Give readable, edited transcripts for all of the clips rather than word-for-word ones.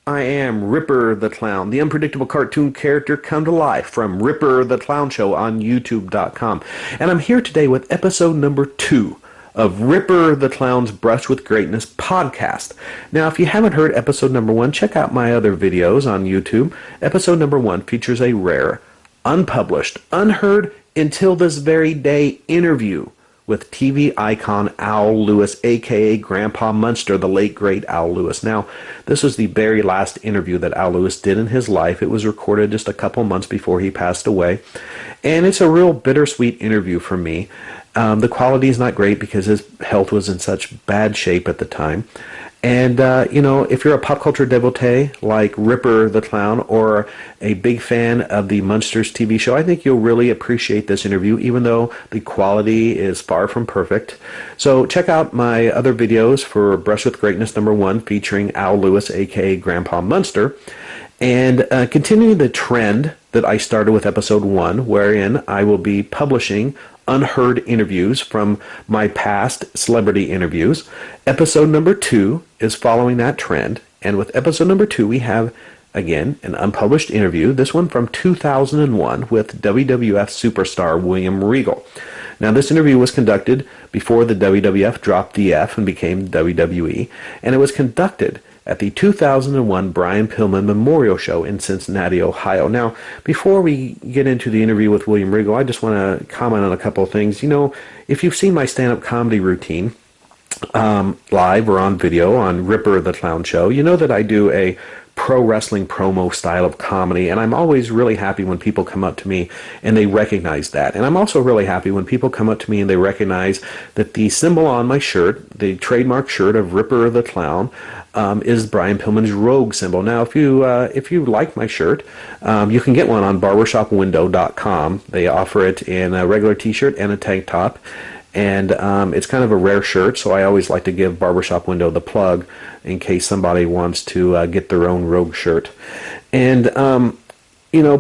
I am Ripper the Clown, the unpredictable cartoon character come to life from Ripper the Clown Show on YouTube.com. And I'm here today with episode number 2 of Ripper the Clown's Brush with Greatness podcast. Now, if you haven't heard episode number 1, check out my other videos on YouTube. Episode number 1 features a rare, unpublished, unheard until this very day interview with TV icon Al Lewis, aka Grandpa Munster, the late great Al Lewis. Now, this was the very last interview that Al Lewis did in his life. It was recorded just a couple months before he passed away, and it's a real bittersweet interview for me. The quality is not great because his health was in such bad shape at the time. And, if you're a pop culture devotee like Ripper the Clown or a big fan of the Munsters TV show, I think you'll really appreciate this interview, even though the quality is far from perfect. So check out my other videos for Brush with Greatness number 1 featuring Al Lewis, aka Grandpa Munster. And continuing the trend that I started with episode 1, wherein I will be publishing unheard interviews from my past celebrity interviews. Episode number 2 is following that trend. And with episode number 2, we have, again, an unpublished interview, this one from 2001 with WWF Superstar William Regal. Now, this interview was conducted before the WWF dropped the F and became WWE, and it was conducted at the 2001 Brian Pillman Memorial Show in Cincinnati, Ohio. Now, before we get into the interview with William Regal, I just want to comment on a couple of things. If you've seen my stand-up comedy routine, live or on video on Ripper the Clown Show, you know that I do a pro wrestling promo style of comedy, and I'm always really happy when people come up to me and they recognize that. And I'm also really happy when people come up to me and they recognize that the symbol on my shirt, the trademark shirt of Ripper the Clown, is Brian Pillman's Rogue symbol. Now, if you like my shirt, you can get one on barbershopwindow.com. They offer it in a regular t-shirt and a tank top. And it's kind of a rare shirt, so I always like to give Barbershop Window the plug in case somebody wants to get their own Rogue shirt. And,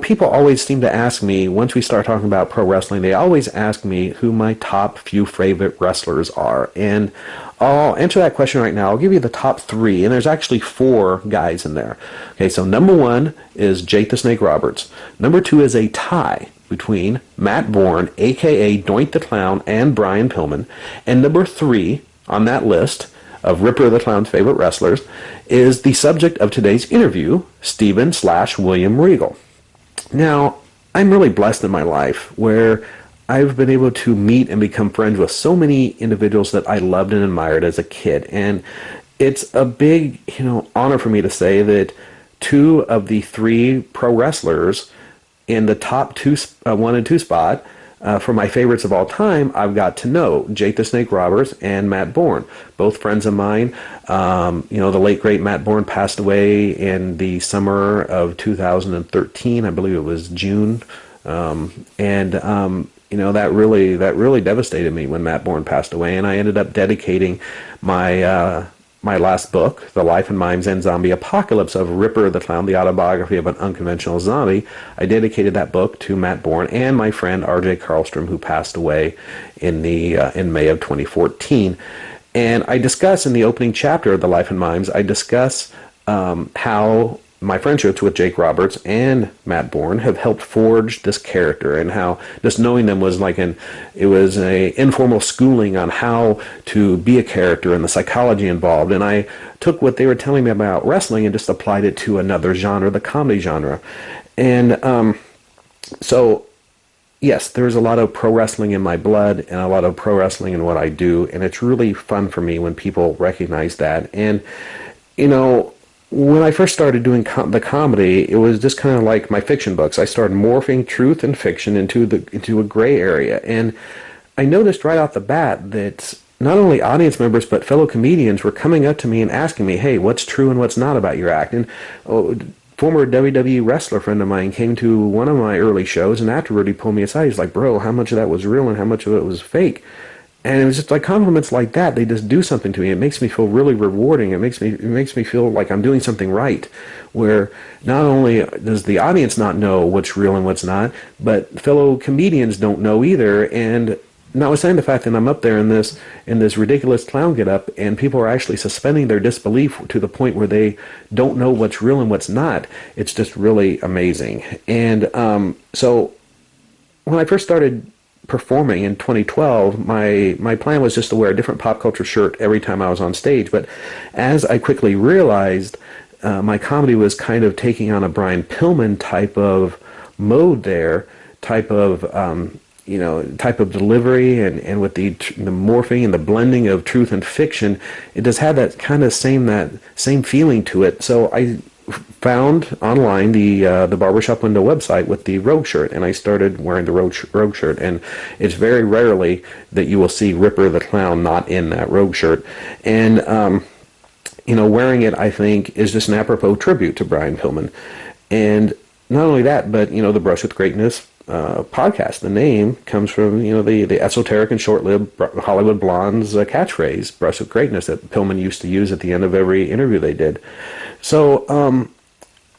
people always seem to ask me, once we start talking about pro wrestling, they always ask me who my top few favorite wrestlers are. And I'll answer that question right now. I'll give you the top 3, and there's actually 4 guys in there. Okay, so number 1 is Jake the Snake Roberts. Number 2 is a tie between Matt Bourne, a.k.a. Doink the Clown, and Brian Pillman. And number 3 on that list of Ripper the Clown's favorite wrestlers is the subject of today's interview, Steven/William Regal. Now, I'm really blessed in my life where I've been able to meet and become friends with so many individuals that I loved and admired as a kid. And it's a big, honor for me to say that 2 of the 3 pro wrestlers in the top 1 and 2 spot for my favorites of all time, I've got to know Jake the Snake Roberts and Matt Bourne, both friends of mine. The late great Matt Bourne passed away in the summer of 2013. I believe it was June, that really devastated me when Matt Bourne passed away, and I ended up dedicating my last book, The Life and Mimes and Zombie Apocalypse of Ripper the Clown, the Autobiography of an Unconventional Zombie. I dedicated that book to Matt Bourne and my friend R.J. Carlstrom, who passed away in May of 2014. And I discuss in the opening chapter of The Life and Mimes, I discuss how my friendships with Jake Roberts and Matt Bourne have helped forge this character, and how just knowing them was it was a informal schooling on how to be a character and the psychology involved. And I took what they were telling me about wrestling and just applied it to another genre, the comedy genre. And so yes, there's a lot of pro wrestling in my blood and a lot of pro wrestling in what I do, and it's really fun for me when people recognize that. And when I first started doing the comedy, it was just kind of like my fiction books. I started morphing truth and fiction into a gray area, and I noticed right off the bat that not only audience members but fellow comedians were coming up to me and asking me, "Hey, what's true and what's not about your act?" And former WWE wrestler friend of mine came to one of my early shows, and afterward he pulled me aside. He's like, "Bro, how much of that was real and how much of it was fake?" And it was just like compliments like that. They just do something to me. It makes me feel really rewarding. It makes me feel like I'm doing something right. Where not only does the audience not know what's real and what's not, but fellow comedians don't know either. And notwithstanding the fact that I'm up there in this ridiculous clown getup, and people are actually suspending their disbelief to the point where they don't know what's real and what's not, it's just really amazing. And so when I first started performing in 2012, my plan was just to wear a different pop culture shirt every time I was on stage. But as I quickly realized, my comedy was kind of taking on a Brian Pillman type of mode there, type of delivery, and with the morphing and the blending of truth and fiction, it does have that kind of same feeling to it. So I found online the Barbershop Window website with the Rogue shirt, and I started wearing the Rogue shirt, and it's very rarely that you will see Ripper the Clown not in that Rogue shirt. And wearing it, I think, is just an apropos tribute to Brian Pillman. And not only that, but the Brush with Greatness podcast. The name comes from the esoteric and short-lived Hollywood Blondes catchphrase, "Brush with Greatness," that Pillman used to use at the end of every interview they did. So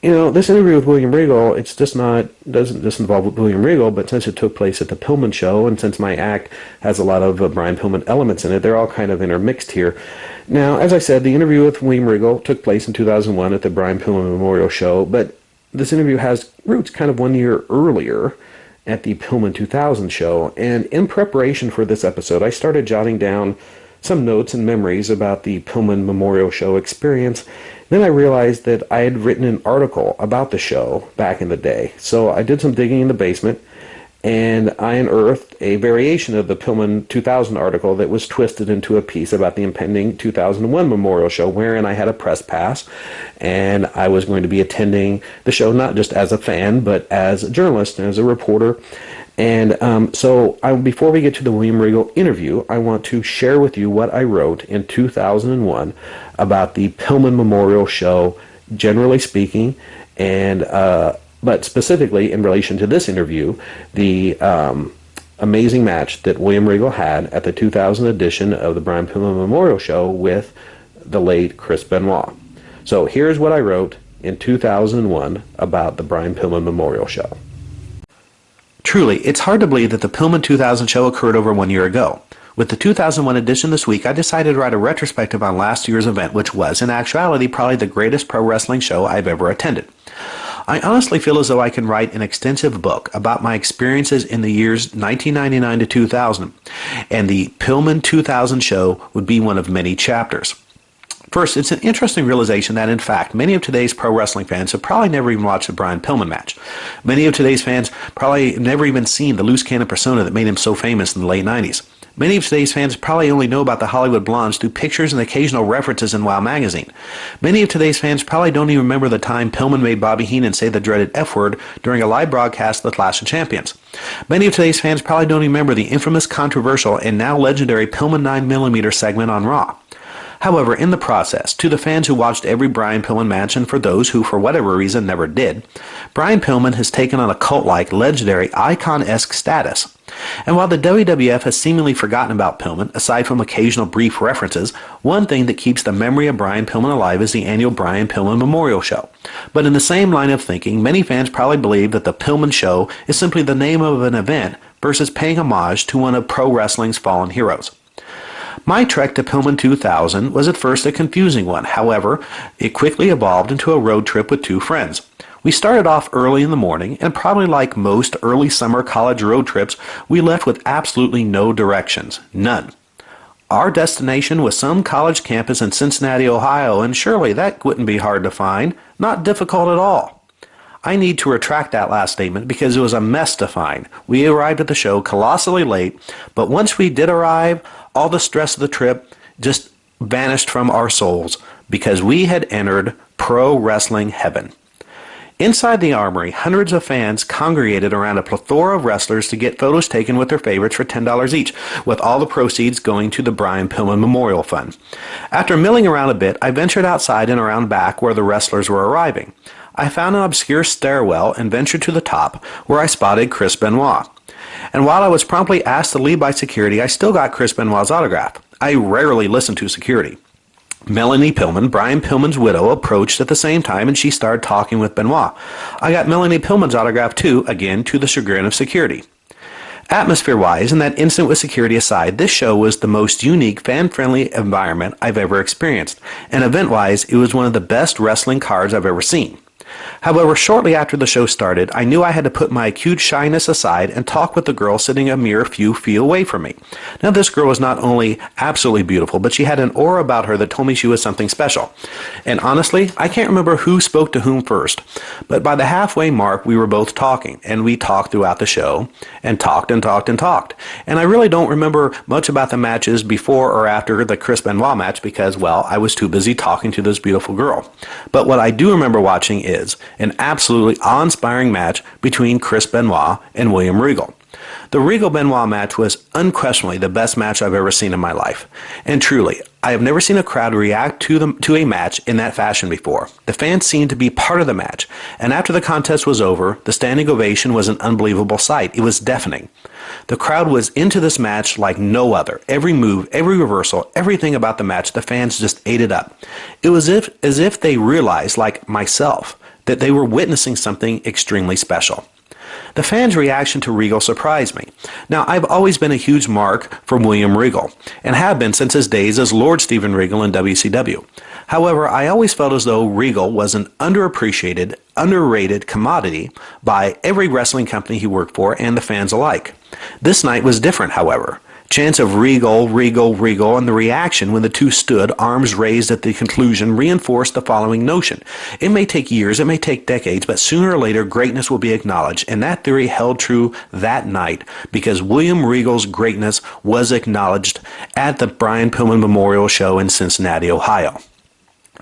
this interview with William Regal, it's just doesn't just involve William Regal, but since it took place at the Pillman Show, and since my act has a lot of Brian Pillman elements in it, they're all kind of intermixed here. Now, as I said, the interview with William Regal took place in 2001 at the Brian Pillman Memorial Show, but this interview has roots kind of 1 year earlier at the Pillman 2000 show. And in preparation for this episode, I started jotting down some notes and memories about the Pillman Memorial Show experience. Then I realized that I had written an article about the show back in the day. So I did some digging in the basement, and I unearthed a variation of the Pillman 2000 article that was twisted into a piece about the impending 2001 Memorial Show, wherein I had a press pass, and I was going to be attending the show not just as a fan, but as a journalist and as a reporter. And before we get to the William Regal interview, I want to share with you what I wrote in 2001 about the Pillman Memorial Show, generally speaking, and but specifically in relation to this interview, the amazing match that William Regal had at the 2000 edition of the Brian Pillman Memorial Show with the late Chris Benoit. So here's what I wrote in 2001 about the Brian Pillman Memorial Show. Truly, it's hard to believe that the Pillman 2000 show occurred over 1 year ago. With the 2001 edition this week, I decided to write a retrospective on last year's event, which was, in actuality, probably the greatest pro wrestling show I've ever attended. I honestly feel as though I can write an extensive book about my experiences in the years 1999 to 2000, and the Pillman 2000 show would be one of many chapters. First, it's an interesting realization that, in fact, many of today's pro wrestling fans have probably never even watched a Brian Pillman match. Many of today's fans probably never even seen the loose cannon persona that made him so famous in the late 90s. Many of today's fans probably only know about the Hollywood Blondes through pictures and occasional references in WOW magazine. Many of today's fans probably don't even remember the time Pillman made Bobby Heenan say the dreaded F word during a live broadcast of the Clash of Champions. Many of today's fans probably don't even remember the infamous, controversial, and now legendary Pillman 9mm segment on Raw. However, in the process, to the fans who watched every Brian Pillman match and for those who, for whatever reason, never did, Brian Pillman has taken on a cult-like, legendary, icon-esque status. And while the WWF has seemingly forgotten about Pillman, aside from occasional brief references, one thing that keeps the memory of Brian Pillman alive is the annual Brian Pillman Memorial Show. But in the same line of thinking, many fans probably believe that the Pillman Show is simply the name of an event versus paying homage to one of pro wrestling's fallen heroes. My trek to Pillman 2000 was at first a confusing one. However, it quickly evolved into a road trip with two friends. We started off early in the morning, and probably like most early summer college road trips, we left with absolutely no directions. None. Our destination was some college campus in Cincinnati, Ohio, and surely that wouldn't be hard to find. Not difficult at all. I need to retract that last statement because it was a mess to find. We arrived at the show colossally late, but once we did arrive, all the stress of the trip just vanished from our souls because we had entered pro wrestling heaven. Inside the Armory, hundreds of fans congregated around a plethora of wrestlers to get photos taken with their favorites for $10 each, with all the proceeds going to the Brian Pillman Memorial Fund. After milling around a bit, I ventured outside and around back where the wrestlers were arriving. I found an obscure stairwell and ventured to the top, where I spotted Chris Benoit. And while I was promptly asked to leave by security, I still got Chris Benoit's autograph. I rarely listen to security. Melanie Pillman, Brian Pillman's widow, approached at the same time, and she started talking with Benoit. I got Melanie Pillman's autograph too, again to the chagrin of security. Atmosphere-wise, and that instant with security aside, this show was the most unique, fan-friendly environment I've ever experienced, and event-wise, it was one of the best wrestling cards I've ever seen. However, shortly after the show started, I knew I had to put my acute shyness aside and talk with the girl sitting a mere few feet away from me. Now, this girl was not only absolutely beautiful, but she had an aura about her that told me she was something special. And honestly, I can't remember who spoke to whom first, but by the halfway mark, we were both talking, and we talked throughout the show, and talked and talked and talked. And I really don't remember much about the matches before or after the Chris Benoit match because, well, I was too busy talking to this beautiful girl. But what I do remember watching is an absolutely awe-inspiring match between Chris Benoit and William Regal. The Regal-Benoit match was unquestionably the best match I've ever seen in my life. And truly, I have never seen a crowd react to a match in that fashion before. The fans seemed to be part of the match, and after the contest was over, the standing ovation was an unbelievable sight. It was deafening. The crowd was into this match like no other. Every move, every reversal, everything about the match, the fans just ate it up. It was as if they realized, like myself, that they were witnessing something extremely special. The fans' reaction to Regal surprised me. Now, I've always been a huge mark for William Regal, and have been since his days as Lord Steven Regal in WCW. However, I always felt as though Regal was an underappreciated, underrated commodity by every wrestling company he worked for and the fans alike. This night was different, however. Chants of Regal, Regal, Regal, and the reaction when the two stood, arms raised at the conclusion, reinforced the following notion. It may take years, it may take decades, but sooner or later greatness will be acknowledged, and that theory held true that night because William Regal's greatness was acknowledged at the Brian Pillman Memorial Show in Cincinnati, Ohio.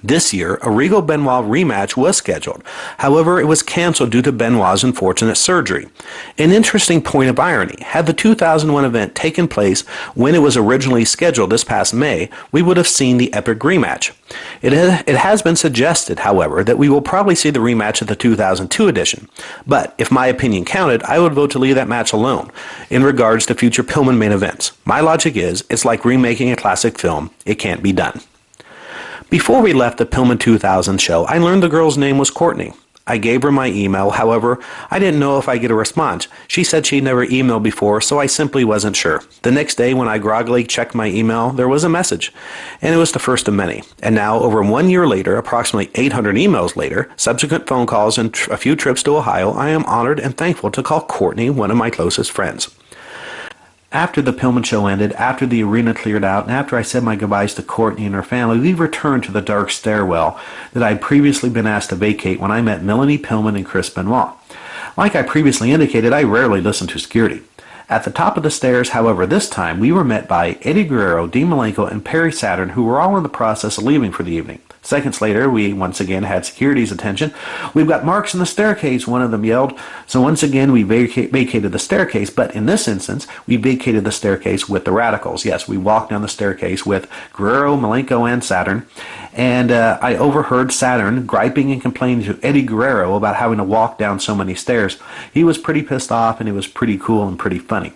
This year, a Regal-Benoit rematch was scheduled. However, it was canceled due to Benoit's unfortunate surgery. An interesting point of irony, had the 2001 event taken place when it was originally scheduled this past May, we would have seen the epic rematch. It has been suggested, however, that we will probably see the rematch at the 2002 edition. But, if my opinion counted, I would vote to leave that match alone in regards to future Pillman main events. My logic is, it's like remaking a classic film. It can't be done. Before we left the Pillman 2000 show, I learned the girl's name was Courtney. I gave her my email, however, I didn't know if I'd get a response. She said she'd never emailed before, so I simply wasn't sure. The next day, when I groggily checked my email, there was a message, and it was the first of many. And now, over 1 year later, approximately 800 emails later, subsequent phone calls, and a few trips to Ohio, I am honored and thankful to call Courtney one of my closest friends. After the Pillman show ended, after the arena cleared out, and after I said my goodbyes to Courtney and her family, we returned to the dark stairwell that I had previously been asked to vacate when I met Melanie Pillman and Chris Benoit. Like I previously indicated, I rarely listen to security. At the top of the stairs, however, this time we were met by Eddie Guerrero, Dean Malenko, and Perry Saturn, who were all in the process of leaving for the evening. Seconds later, we once again had security's attention. "We've got marks in the staircase," one of them yelled. So once again, we vacated the staircase, but in this instance, we vacated the staircase with the Radicals. Yes, we walked down the staircase with Guerrero, Malenko, and Saturn, and I overheard Saturn griping and complaining to Eddie Guerrero about having to walk down so many stairs. He was pretty pissed off, and it was pretty cool and pretty funny.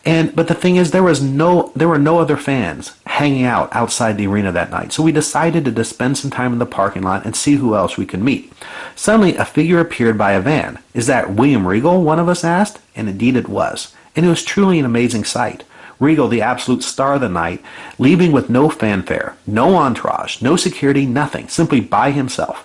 But the thing is, there were no other fans hanging out outside the arena that night, so we decided to spend some time in the parking lot and see who else we could meet. Suddenly, a figure appeared by a van. "Is that William Regal?" one of us asked, and indeed it was. And it was truly an amazing sight. Regal, the absolute star of the night, leaving with no fanfare, no entourage, no security, nothing, simply by himself.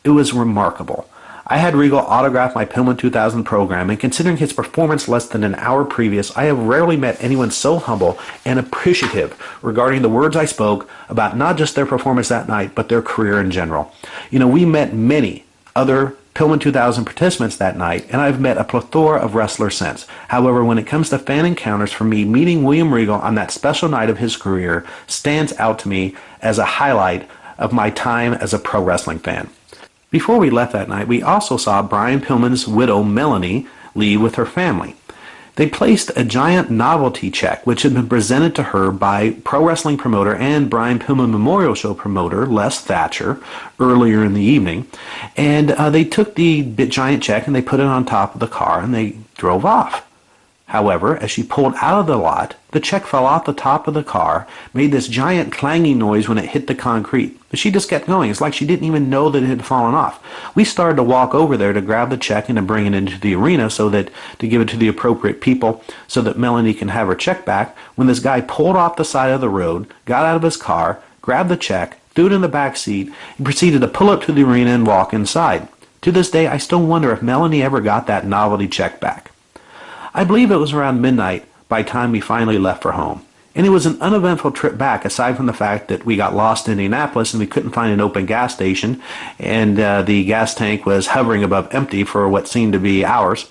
It was remarkable. I had Regal autograph my Pillman 2000 program, and considering his performance less than an hour previous, I have rarely met anyone so humble and appreciative regarding the words I spoke about not just their performance that night, but their career in general. You know, we met many other Pillman 2000 participants that night, and I've met a plethora of wrestlers since. However, when it comes to fan encounters, for me, meeting William Regal on that special night of his career stands out to me as a highlight of my time as a pro wrestling fan. Before we left that night, we also saw Brian Pillman's widow, Melanie, leave with her family. They placed a giant novelty check, which had been presented to her by pro wrestling promoter and Brian Pillman Memorial Show promoter, Les Thatcher, earlier in the evening. And they took the giant check and they put it on top of the car and they drove off. However, as she pulled out of the lot, the check fell off the top of the car, made this giant clanging noise when it hit the concrete. But she just kept going. It's like she didn't even know that it had fallen off. We started to walk over there to grab the check and to bring it into the arena so that to give it to the appropriate people so that Melanie can have her check back when this guy pulled off the side of the road, got out of his car, grabbed the check, threw it in the back seat, and proceeded to pull up to the arena and walk inside. To this day, I still wonder if Melanie ever got that novelty check back. I believe it was around midnight by the time we finally left for home. And it was an uneventful trip back, aside from the fact that we got lost in Indianapolis and we couldn't find an open gas station, and the gas tank was hovering above empty for what seemed to be hours.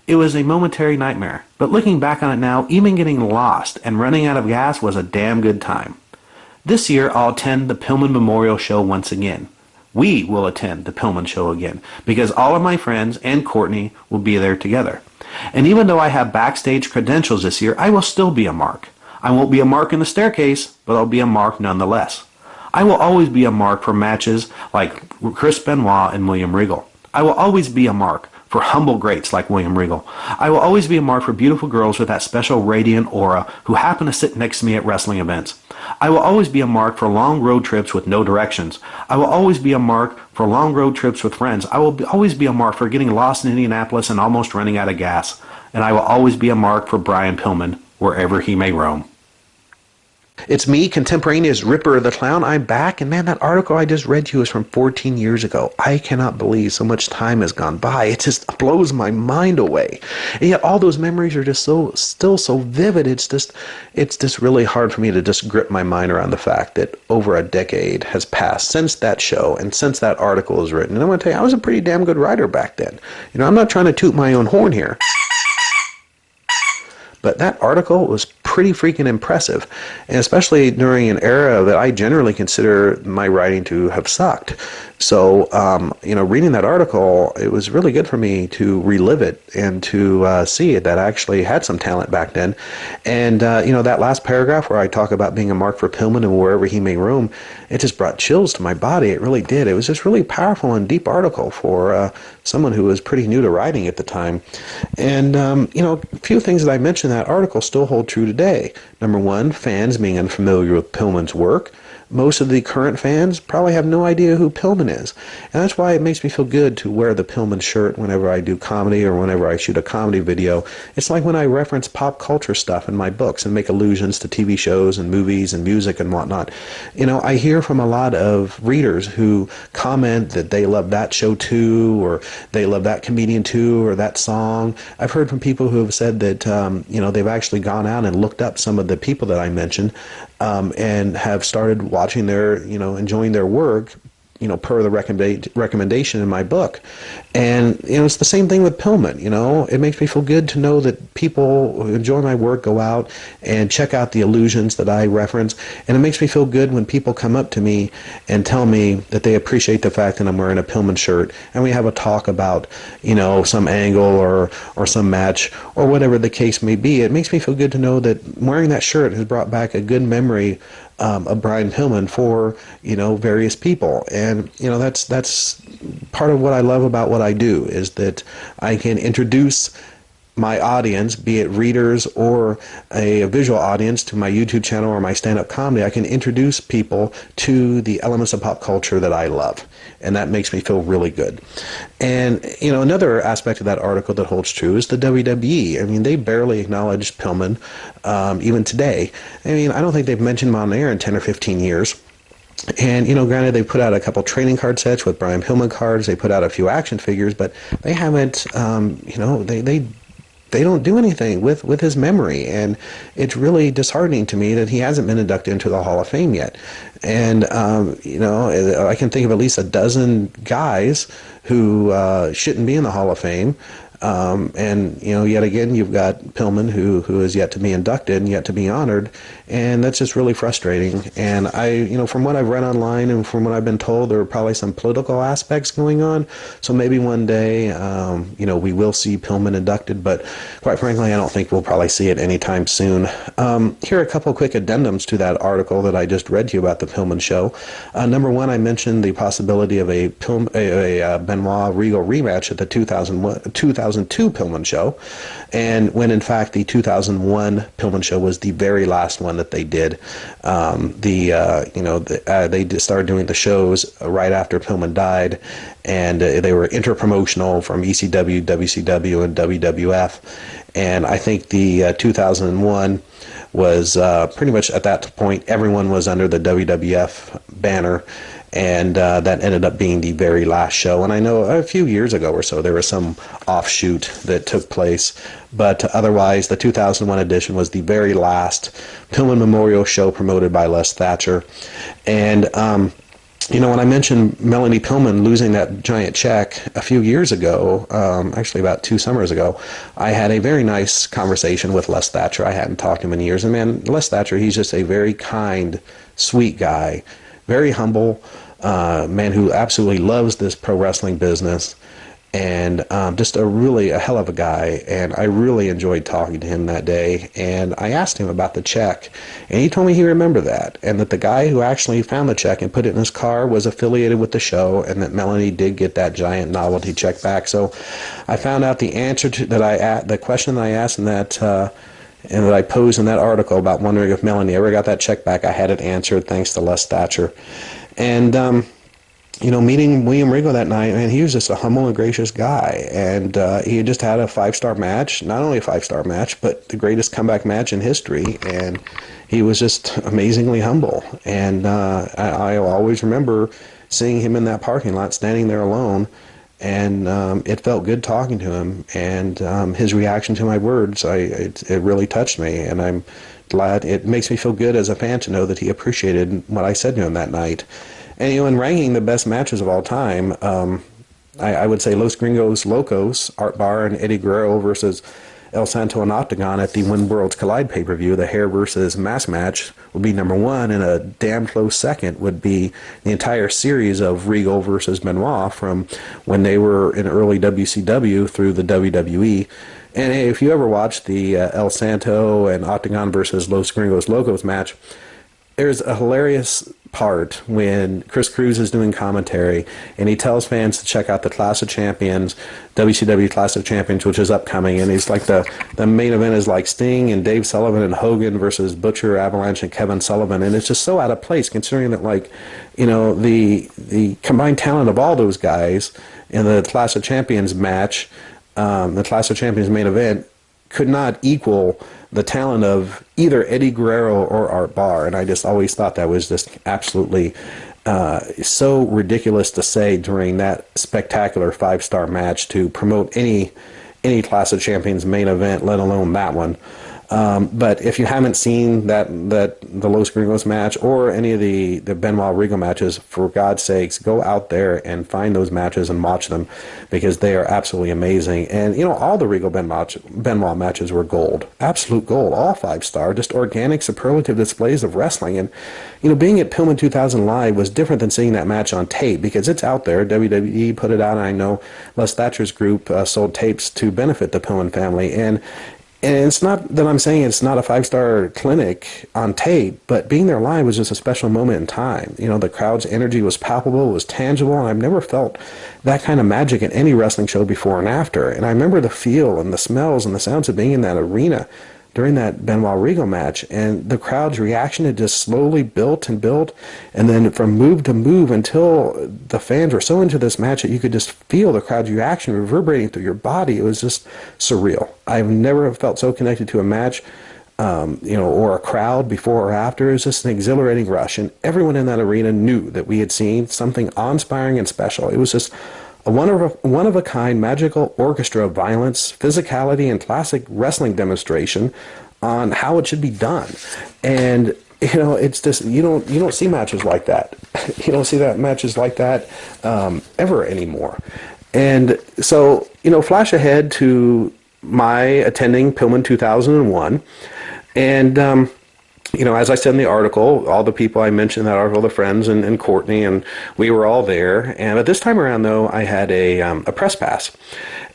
It was a momentary nightmare. But looking back on it now, even getting lost and running out of gas was a damn good time. This year, I'll attend the Pillman Memorial Show once again. We will attend the Pillman Show again, because all of my friends and Courtney will be there together. And even though I have backstage credentials this year, I will still be a mark. I won't be a mark in the staircase, but I'll be a mark nonetheless. I will always be a mark for matches like Chris Benoit and William Regal. I will always be a mark for humble greats like William Regal. I will always be a mark for beautiful girls with that special radiant aura who happen to sit next to me at wrestling events. I will always be a mark for long road trips with no directions. I will always be a mark for long road trips with friends. I will always be a mark for getting lost in Indianapolis and almost running out of gas. And I will always be a mark for Brian Pillman wherever he may roam. It's me, contemporaneous Ripper the Clown. I'm back, and man, that article I just read to you is from 14 years ago. I cannot believe so much time has gone by. It just blows my mind away. And yet all those memories are just still so vivid. It's just really hard for me to just grip my mind around the fact that over a decade has passed since that show and since that article was written. And I'm going to tell you, I was a pretty damn good writer back then. You know, I'm not trying to toot my own horn here, but that article was pretty freaking impressive, and especially during an era that I generally consider my writing to have sucked. So, reading that article, it was really good for me to relive it and to see it that I actually had some talent back then. And, that last paragraph where I talk about being a mark for Pillman and wherever he may roam, it just brought chills to my body. It really did. It was just really powerful and deep article for someone who was pretty new to writing at the time. And, a few things that I mentioned in that article still hold true today. Number one, fans being unfamiliar with Pillman's work. Most of the current fans probably have no idea who Pillman is. And that's why it makes me feel good to wear the Pillman shirt whenever I do comedy or whenever I shoot a comedy video. It's like when I reference pop culture stuff in my books and make allusions to TV shows and movies and music and whatnot. I hear from a lot of readers who comment that they love that show too, or they love that comedian too, or that song. I've heard from people who have said that, they've actually gone out and looked up some of the people that I mentioned, and have started watching their, enjoying their work, per the recommendation in my book. And, it's the same thing with Pillman. It makes me feel good to know that people who enjoy my work go out and check out the allusions that I reference. And it makes me feel good when people come up to me and tell me that they appreciate the fact that I'm wearing a Pillman shirt, and we have a talk about, some angle or some match or whatever the case may be. It makes me feel good to know that wearing that shirt has brought back a good memory of Brian Pillman for, various people. And, that's part of what I love about what I do, is that I can introduce my audience, be it readers or a visual audience, to my YouTube channel or my stand-up comedy. I can introduce people to the elements of pop culture that I love, and that makes me feel really good. And, another aspect of that article that holds true is the WWE. I mean, they barely acknowledged Pillman, even today. I don't think they've mentioned him on air in 10 or 15 years. And, granted, they put out a couple trading card sets with Brian Pillman cards. They put out a few action figures, but they haven't, they don't do anything with his memory. And it's really disheartening to me that he hasn't been inducted into the Hall of Fame yet. And, I can think of at least a dozen guys who shouldn't be in the Hall of Fame. And, yet again, you've got Pillman who is yet to be inducted and yet to be honored. And that's just really frustrating. And from what I've read online and from what I've been told, there are probably some political aspects going on. So maybe one day, we will see Pillman inducted, but quite frankly, I don't think we'll probably see it anytime soon. Here are a couple quick addendums to that article that I just read to you about the Pillman show. Number one, I mentioned the possibility of a Benoit Regal rematch at the 2001 2002 Pillman Show, and when in fact the 2001 Pillman Show was the very last one that they did. They started doing the shows right after Pillman died, and they were interpromotional from ECW, WCW, and WWF. And I think the 2001 was pretty much at that point everyone was under the WWF banner, and that ended up being the very last show. And I know a few years ago or so there was some offshoot that took place, but otherwise the 2001 edition was the very last Pillman Memorial Show promoted by Les Thatcher. And when I mentioned Melanie Pillman losing that giant check a few years ago, actually about 2 summers ago, I had a very nice conversation with Les Thatcher. I hadn't talked to him in years. And man, Les Thatcher, he's just a very kind, sweet guy, very humble, man who absolutely loves this pro wrestling business, and just a hell of a guy. And I really enjoyed talking to him that day. And I asked him about the check, and he told me he remembered that, and that the guy who actually found the check and put it in his car was affiliated with the show, and that Melanie did get that giant novelty check back. So I found out the answer to the question that I asked in that and that I posed in that article about wondering if Melanie ever got that check back. I had it answered thanks to Les Thatcher. And meeting William Regal that night, man, he was just a humble and gracious guy, and he had just had a 5-star match, not only a 5-star match, but the greatest comeback match in history, and he was just amazingly humble. And I always remember seeing him in that parking lot, standing there alone, and it felt good talking to him, and his reaction to my words, it really touched me, and I'm glad. It makes me feel good as a fan to know that he appreciated what I said to him that night. And in ranking the best matches of all time, I would say Los Gringos Locos, Art Barr and Eddie Guerrero versus El Santo and Octagon at the When Worlds Collide pay-per-view, the hair versus mask match, would be number one, and a damn close second would be the entire series of Regal versus Benoit from when they were in early WCW through the WWE. And hey, if you ever watched the El Santo and Octagon versus Los Gringos Locos match, there's a hilarious part when Chris Cruz is doing commentary, and he tells fans to check out the Clash of Champions, WCW Clash of Champions, which is upcoming, and he's like the main event is like Sting and Dave Sullivan and Hogan versus Butcher, Avalanche, and Kevin Sullivan, and it's just so out of place considering that, like, the combined talent of all those guys in the Clash of Champions match, the Clash of Champions main event, could not equal the talent of either Eddie Guerrero or Art Barr. And I just always thought that was just absolutely so ridiculous to say during that spectacular 5-star match to promote any Clash of Champions main event, let alone that one. But if you haven't seen the Los Gringos match or any of the Benoit Regal matches, for God's sakes, go out there and find those matches and watch them, because they are absolutely amazing. And all the Regal Benoit matches were gold, absolute gold, all 5-star, just organic, superlative displays of wrestling. And being at Pillman 2000 Live was different than seeing that match on tape, because it's out there. WWE put it out, and I know Les Thatcher's group sold tapes to benefit the Pillman family. And it's not that I'm saying it's not a 5-star clinic on tape, but being there live was just a special moment in time. The crowd's energy was palpable, it was tangible, and I've never felt that kind of magic in any wrestling show before and after. And I remember the feel and the smells and the sounds of being in that arena during that Benoit Regal match, and the crowd's reaction had just slowly built and built, and then from move to move until the fans were so into this match that you could just feel the crowd's reaction reverberating through your body. It was just surreal. I've never felt so connected to a match, or a crowd before or after. It was just an exhilarating rush, and everyone in that arena knew that we had seen something awe-inspiring and special. It was just a one-of-a-kind magical orchestra of violence, physicality, and classic wrestling demonstration on how it should be done. And it's just you don't see matches like that. You don't see matches like that ever anymore. And so flash ahead to my attending Pillman 2001, and as I said in the article, all the people I mentioned in that article, the friends and Courtney, and we were all there. And at this time around, though, I had a press pass.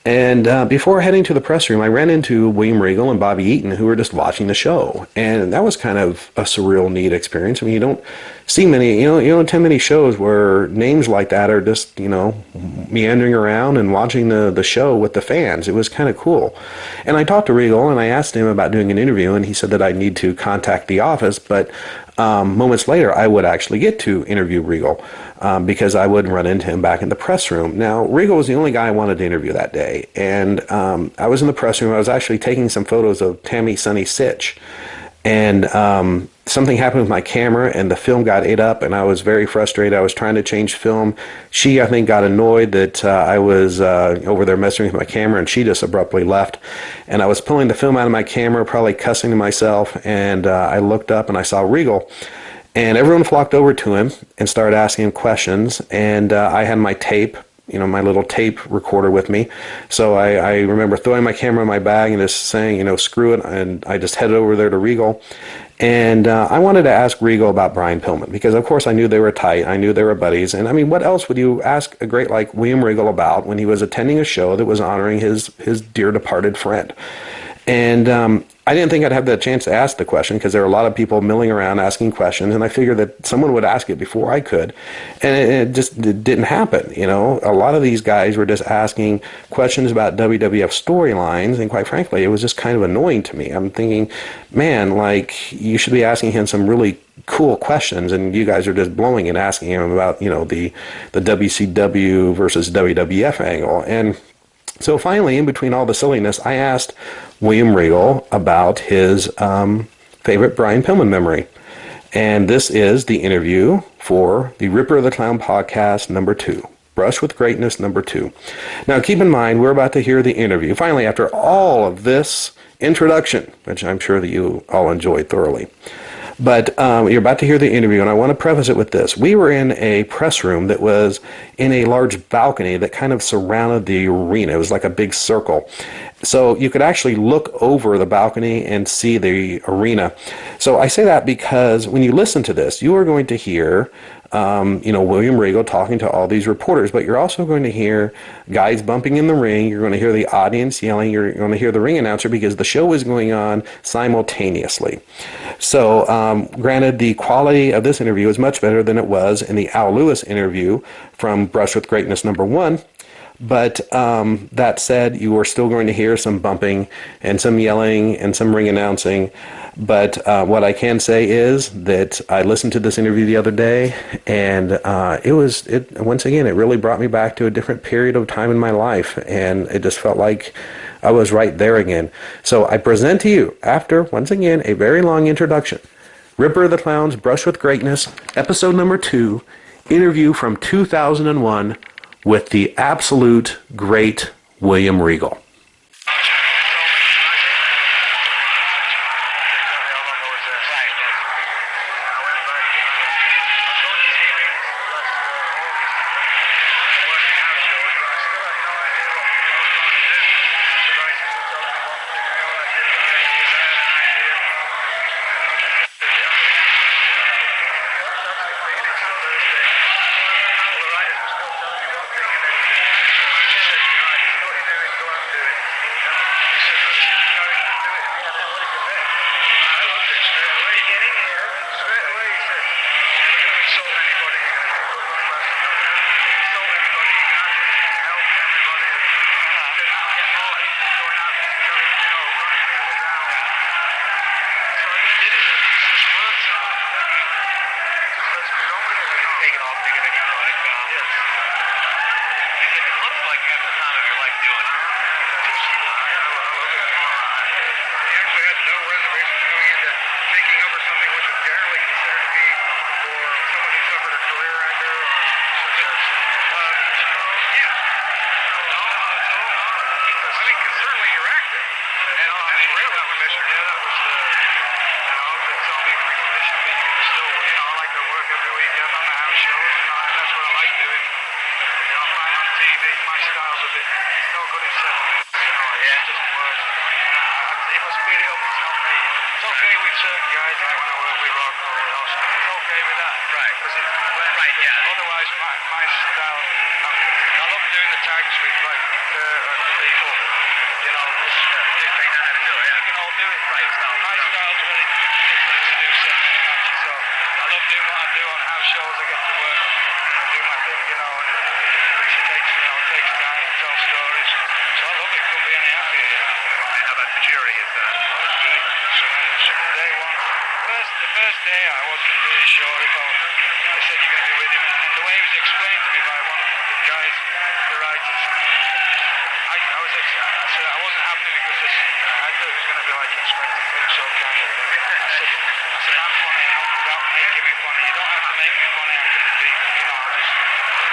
And before heading to the press room, I ran into William Regal and Bobby Eaton, who were just watching the show, and that was kind of a surreal, neat experience. I mean, you don't see many, you don't attend many shows where names like that are just, meandering around and watching the show with the fans. It was kind of cool. And I talked to Regal, and I asked him about doing an interview, and he said that I need to contact the office, but moments later, I would actually get to interview Regal because I would run into him back in the press room. Now, Regal was the only guy I wanted to interview that day, and I was in the press room. I was actually taking some photos of Tammy Sunny Sitch, and something happened with my camera, and the film got ate up, and I was very frustrated. I was trying to change film. She, I think, got annoyed that I was over there messing with my camera, and she just abruptly left. And I was pulling the film out of my camera, probably cussing to myself, and I looked up and I saw Regal. And everyone flocked over to him and started asking him questions, and I had my tape, my little tape recorder with me. So I remember throwing my camera in my bag and just saying, screw it, and I just headed over there to Regal. And I wanted to ask Regal about Brian Pillman because, of course, I knew they were tight. I knew they were buddies. And, I mean, what else would you ask a great like William Regal about when he was attending a show that was honoring his dear departed friend? And I didn't think I'd have the chance to ask the question because there were a lot of people milling around asking questions, and I figured that someone would ask it before I could, and it just didn't happen. A lot of these guys were just asking questions about WWF storylines, and quite frankly, it was just kind of annoying to me. I'm thinking, man, like, you should be asking him some really cool questions, and you guys are just blowing and asking him about, the WCW versus WWF angle. And so finally, in between all the silliness, I asked William Regal about his favorite Brian Pillman memory. And this is the interview for the Ripper the Clown podcast number 2, Brush with Greatness number 2. Now, keep in mind, we're about to hear the interview. Finally, after all of this introduction, which I'm sure that you all enjoyed thoroughly. But you're about to hear the interview, and I want to preface it with this. We were in a press room that was in a large balcony that kind of surrounded the arena. It was like a big circle. So you could actually look over the balcony and see the arena. So I say that because when you listen to this, you are going to hear William Regal talking to all these reporters, but you're also going to hear guys bumping in the ring. You're going to hear the audience yelling. You're going to hear the ring announcer because the show is going on simultaneously. So, granted, the quality of this interview is much better than it was in the Al Lewis interview from Brush with Greatness number 1. But that said, you are still going to hear some bumping and some yelling and some ring announcing. But what I can say is that I listened to this interview the other day, and once again, it really brought me back to a different period of time in my life, and it just felt like I was right there again. So I present to you, after, once again, a very long introduction, Ripper the Clown's Brush with Greatness, episode number 2, interview from 2001, with the absolute great William Regal. Otherwise, my style, I love doing the tags with like the writers. I said I wasn't happy because I thought it was going to be like Inspector Clouseau kind of thing. I said I'm funny enough without making me funny. You don't have to make me funny. I can be, honest.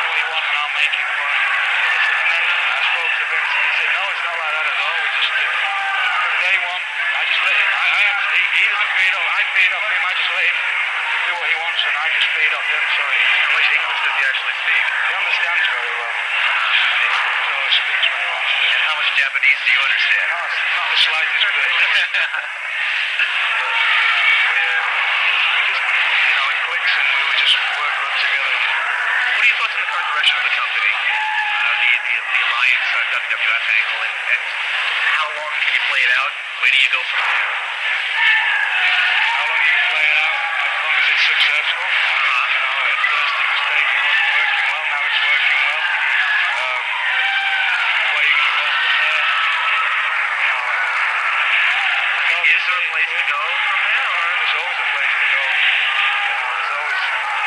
What you want, and I'll make it funny. And then I spoke to Vince, and he said, no, it's not like that at all. We just from day one, I just let him. He doesn't feed off. I feed off him. I just let him do what he wants, and I just feed off him. So how much English does he actually speak? He understands very well. He always speaks when he wants to. And how much Japanese do you understand? No, it's not the slightest bit. But, it clicks and we would just work good together. What are your thoughts on the current direction of the company? The Alliance WWF angle, and how long can you play it out? Where do you go from there? How long you can play it out? As long as it's successful. At first it wasn't working well, now it's working well. Where are you going to go from there? Is there a place to go from there? Or? There's always a place to go.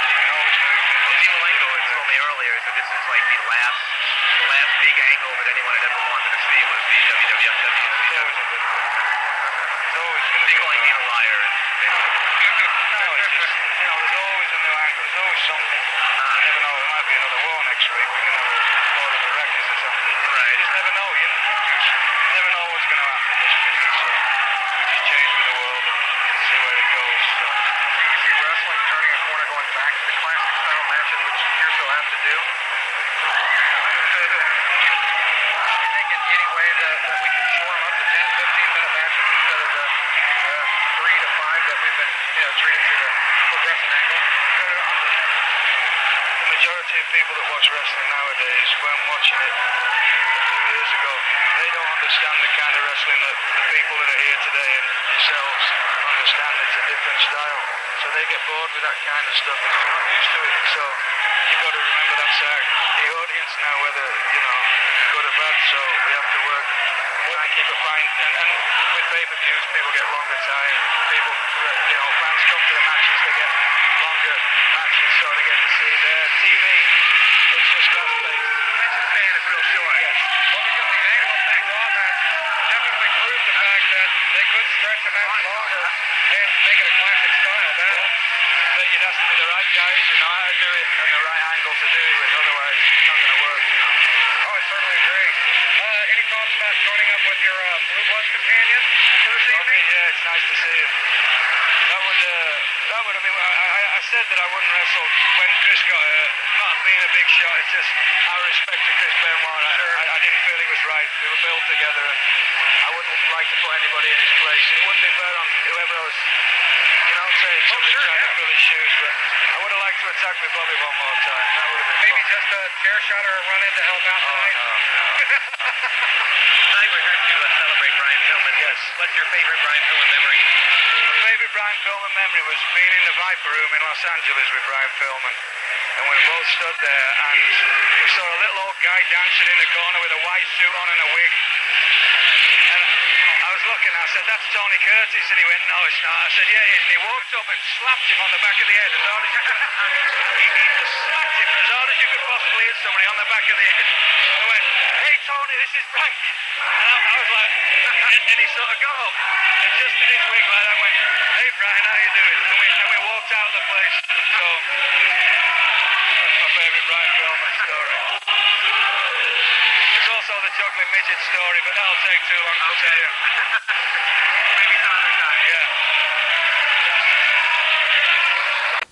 You can always move things. Well, Malenko told me earlier that this is like the last big angle that anyone had ever wanted to see was the WWF WCW. It's always going to be calling me a liar. No, it's just, there's always a new angle. There's always something. You never know, there might be another war next week. We can have a Board of Directors or something. Right. You just never know. You never know what's going to happen in this business. So we just change with the world and see where it goes. So. You see wrestling turning a corner, going back to the classic style matches, which you're so apt to do. You think in any way that we can shore them up to 10, 15-minute matches instead of the 3 to 5 that we've been treated through the progressive angle? The majority of people that watch wrestling nowadays weren't watching it a few years ago. They don't understand the kind of wrestling that the people that are here today and yourselves understand. It's a different style. So they get bored with that kind of stuff because they're not used to it. So you've got to remember that's the audience now, whether, good or bad. So we have to work, try and keep it fine. And with pay-per-views, people get longer time. People, fans come to the matches, they get longer matches, so they get to see their TV. It's just fast-paced. Attention span is real short. Yes. Well, because the angle of that Raw match definitely proved the fact that they could stretch the match longer and make it a classic style battle. But it has to be the right guys who know how to do it and the right angle to do it with, otherwise it's not going to work. Oh, I certainly agree. Any thoughts about joining up with your Blue Bloods companion for this evening? Yeah, it's nice to see him. That would have been. I said that I wouldn't wrestle when Chris got hurt. Not being a big shot, it's just out of respect to Chris Benoit. I didn't feel it was right. We were built together, and I wouldn't like to put anybody in his place. And it wouldn't be fair on whoever else. Saying somebody trying to fill his shoes, but I would have liked to attack with Bobby one more time. That would have been maybe fun. just a chair shot or a run in to help out tonight. No. Tonight we're here to celebrate Brian Pillman. Yes. What's your favorite Brian Pillman memory? My favorite Brian Pillman memory was being in the Viper Room in Los Angeles with Brian Pillman. And we both stood there and we saw a little old guy dancing in the corner with a white suit on and a wig. And I was looking, I said, that's Tony Curtis. And he went, no, it's not. I said, yeah, it is. And he walked up and slapped him on the back of the head as hard as you could. He just smacked him as hard as you could possibly hit somebody on the back of the head. I went, hey, Tony, this is Frank. And I was like, and he sort of got up. And just in his wig like that, went, hey, Brian, how you doing? And we walked out of the place. So, that's my favorite Brian Pillman story. There's also the chocolate midget story, but that'll take too long to tell you. Maybe some other time.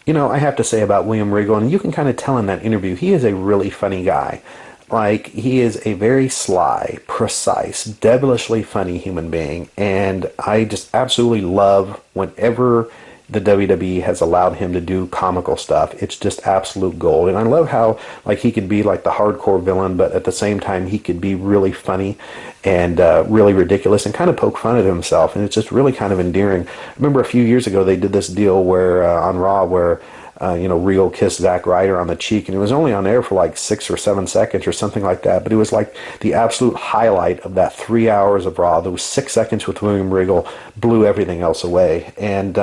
Yeah. I have to say about William Regal, and you can kind of tell in that interview, he is a really funny guy. Like, he is a very sly, precise, devilishly funny human being, and I just absolutely love whenever the WWE has allowed him to do comical stuff. It's just absolute gold. And I love how, like, he could be like the hardcore villain, but at the same time he could be really funny and really ridiculous and kind of poke fun at himself, and it's just really kind of endearing. I remember a few years ago they did this deal where on Raw where Regal kissed Zack Ryder on the cheek, and it was only on air for like 6 or 7 seconds or something like that, but it was like the absolute highlight of that 3 hours of Raw. Those 6 seconds with William Regal blew everything else away. And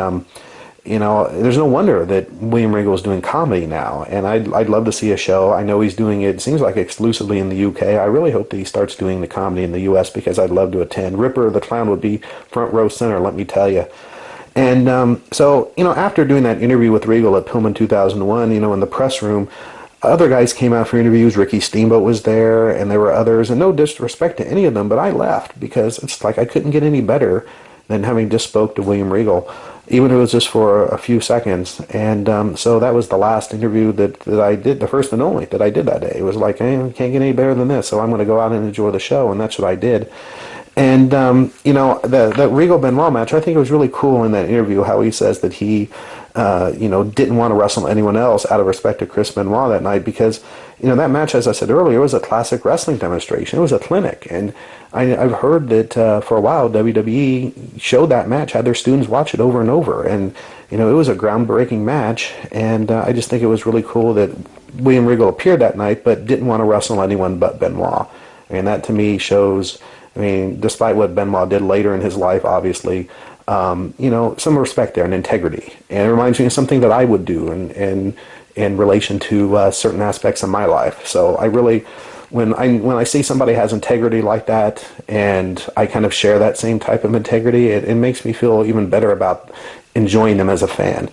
there's no wonder that William Regal is doing comedy now, and I'd love to see a show. I know he's doing it seems like exclusively in the UK. I really hope that he starts doing the comedy in the US because I'd love to attend. Ripper the Clown would be front row center, let me tell you. And so, after doing that interview with Regal at Pillman 2001, in the press room, other guys came out for interviews. Ricky Steamboat was there, and there were others, and no disrespect to any of them, but I left because it's like I couldn't get any better than having just spoke to William Regal, even if it was just for a few seconds. And so that was the last interview that I did, the first and only that I did that day. It was like, hey, I can't get any better than this, so I'm going to go out and enjoy the show, and that's what I did. And, the Regal Benoit match, I think it was really cool in that interview how he says that he, didn't want to wrestle anyone else out of respect to Chris Benoit that night because, that match, as I said earlier, was a classic wrestling demonstration. It was a clinic. And I've heard that for a while WWE showed that match, had their students watch it over and over. And, it was a groundbreaking match. And I just think it was really cool that William Regal appeared that night but didn't want to wrestle anyone but Benoit. And that to me shows... despite what Benoit did later in his life, obviously, some respect there and integrity. And it reminds me of something that I would do in relation to certain aspects of my life. So I really, when I see somebody has integrity like that, and I kind of share that same type of integrity, it makes me feel even better about enjoying them as a fan.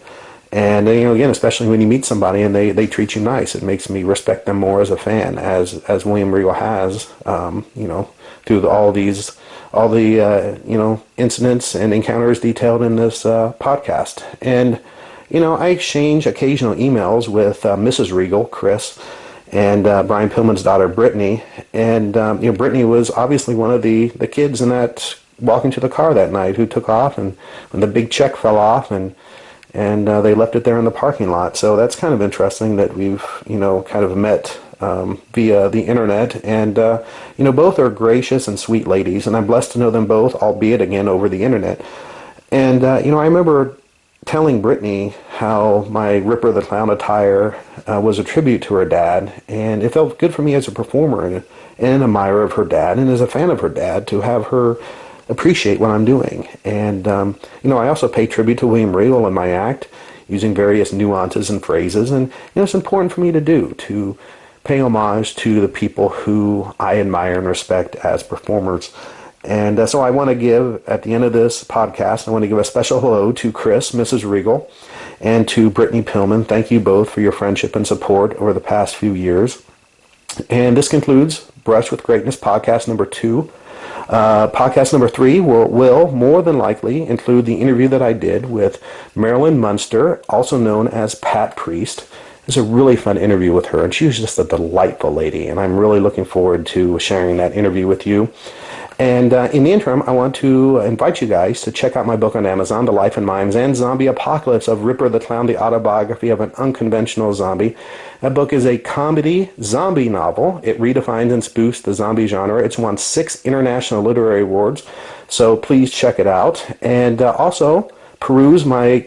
And, again, especially when you meet somebody and they treat you nice, it makes me respect them more as a fan, as William Regal has, through all the incidents and encounters detailed in this podcast. And, I exchange occasional emails with Mrs. Regal, Chris, and Brian Pillman's daughter, Brittany. And, Brittany was obviously one of the kids in that walking to the car that night who took off, and when the big check fell off, and they left it there in the parking lot. So that's kind of interesting that we've, kind of met via the internet. And, both are gracious and sweet ladies, and I'm blessed to know them both, albeit again over the internet. And, I remember telling Brittany how my Ripper the Clown attire was a tribute to her dad, and it felt good for me as a performer and an admirer of her dad, and as a fan of her dad, to have her appreciate what I'm doing. And, I also pay tribute to William Regal in my act, using various nuances and phrases. And, it's important for me to do, to pay homage to the people who I admire and respect as performers. And so I want to give, at the end of this podcast, I want to give a special hello to Chris, Mrs. Regal, and to Brittany Pillman. Thank you both for your friendship and support over the past few years. And this concludes Brush with Greatness podcast number 2. Podcast number 3 will more than likely include the interview that I did with Marilyn Munster, also known as Pat Priest. It was a really fun interview with her, and she was just a delightful lady, and I'm really looking forward to sharing that interview with you. And in the interim, I want to invite you guys to check out my book on Amazon, The Life and Mimes and Zombie Apocalypse of Ripper the Clown, the Autobiography of an Unconventional Zombie. That book is a comedy zombie novel. It redefines and spoofs the zombie genre. It's won 6 international literary awards, so please check it out. And also, peruse my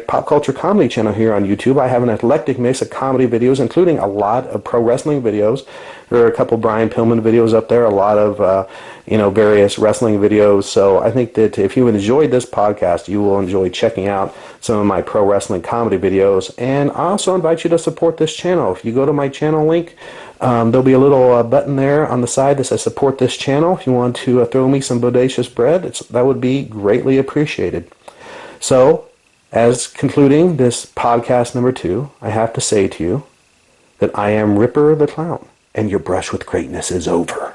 pop culture comedy channel here on YouTube. I have an eclectic mix of comedy videos, including a lot of pro wrestling videos. There are a couple Brian Pillman videos up there, a lot of various wrestling videos. So I think that if you enjoyed this podcast, you will enjoy checking out some of my pro wrestling comedy videos. And I also invite you to support this channel. If you go to my channel link, there'll be a little button there on the side that says support this channel. If you want to throw me some bodacious bread, that would be greatly appreciated. So, as concluding this podcast number 2, I have to say to you that I am Ripper the Clown, and your brush with greatness is over.